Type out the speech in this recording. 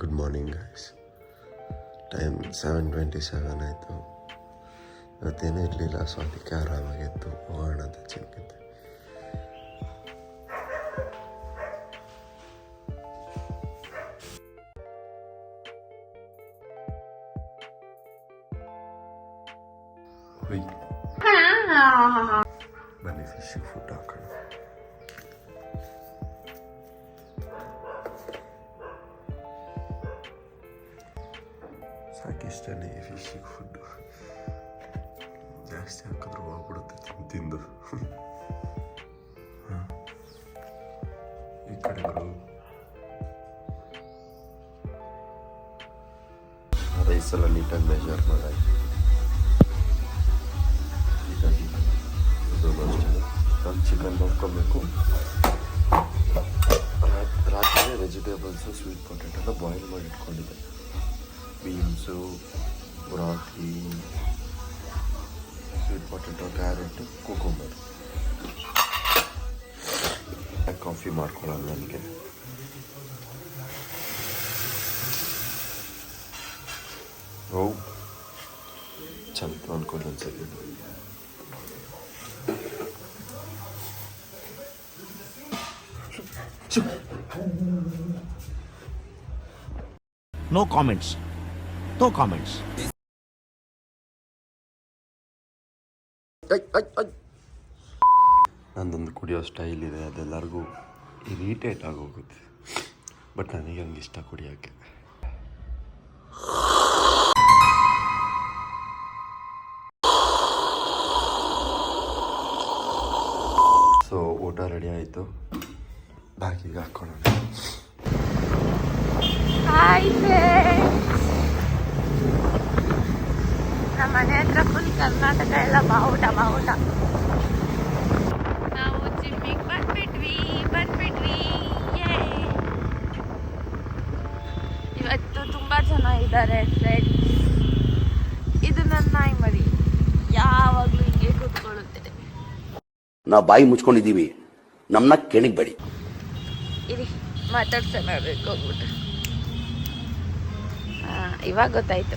Good morning guys. Time 7:27 ಆಯಿತು. ಇವತ್ತೇನೂ ಇರಲಿಲ್ಲ, so ಅದಕ್ಕೆ ಆರಾಮಾಗಿತ್ತು. ಹೋಗೋಣ ಅಂತ ಚಿಂತಿದ್ದೆ. ಬನ್ನಿ ಫಿಶ್ಶಿಗೆ ಫುಡ್ ಹಾಕೋಣ. ಸಾಕಿಷ್ಟೇ ಫಿಶ್ಶಿಗೆ ಫುಡ್ಡು. ಜಾಸ್ತಿ ಹಾಕಿದ್ರು ಹೋಗ್ಬಿಡುತ್ತೆ ತಿಂದು. ಈ ಕಡೆ ರೈಸ್ ಎಲ್ಲ ನೀಟಾಗಿ ಮೆಜರ್ ಮಾಡಾಯ್ತು. ನಾನು ಚಿಕನ್ ನೋಡ್ಕೊಬೇಕು. ರಾತ್ರಿ ವೆಜಿಟೇಬಲ್ಸು ಸ್ವೀಟ್ ಪೊಟೆಟೊ ಬಾಯ್ಲ್ ಮಾಡಿ ಇಟ್ಕೊಂಡಿದ್ದೆ. Beans, brachy, sweet potato, carrot, cucumber. Coffee ಮಾಡ್ಕೊಳ್ಳೋಣ ನನಗೆ. ಓ ಚಂದ ಅಂದ್ಕೊಂಡು ಒಂದ್ಸರಿ. No comments. No comments. ನಂದೊಂದು ಕುಡಿಯೋ ಸ್ಟೈಲ್ ಇದೆ, ಅದೆಲ್ಲರಿಗೂ ಇರಿಟೇಟ್ ಆಗೋಗುತ್ತೆ. ಬಟ್ ನನಗೆ ಹಂಗೆ ಇಷ್ಟ ಕುಡಿಯೋಕ್ಕೆ. ಸೊ ಊಟ ರೆಡಿ ಆಯಿತು, ಬ್ಯಾಗಿಗೆ ಹಾಕೊಳ್ಳೋಣ. ಹಾಯ್ ಫ್ರೆಂಡ್ಸ್, ನಮ್ಮ ಮನೆ ಹತ್ರ ಫುಲ್ ಕರ್ನಾಟಕ ಎಲ್ಲ ಬಾವುಟ. ನಾವು ಜಿಮ್ಮಿಗೆ ಬಂದ್ಬಿಟ್ವಿ. ಇವತ್ತು ತುಂಬ ಜನ ಇದ್ದಾರೆ ಫ್ರೆಂಡ್ಸ್. ಇದು ನನ್ನ ನಾಯಿ ಮರಿ, ಯಾವಾಗಲೂ ಹಿಂಗೆ ಕೂತ್ಕೊಳ್ಳುತ್ತೆ. ನಾವು ಬಾಯಿ ಮುಚ್ಕೊಂಡಿದ್ದೀವಿ, ನಮ್ಮನ್ನ ಕೆಣಿಗ್ಬೇಡಿ. ಇರಿ ಮಾತಾಡ್ಸೋಣ ಹೋಗ್ಬಿಟ್ಟು. ಇವಾಗ ಗೊತ್ತಾಯ್ತು.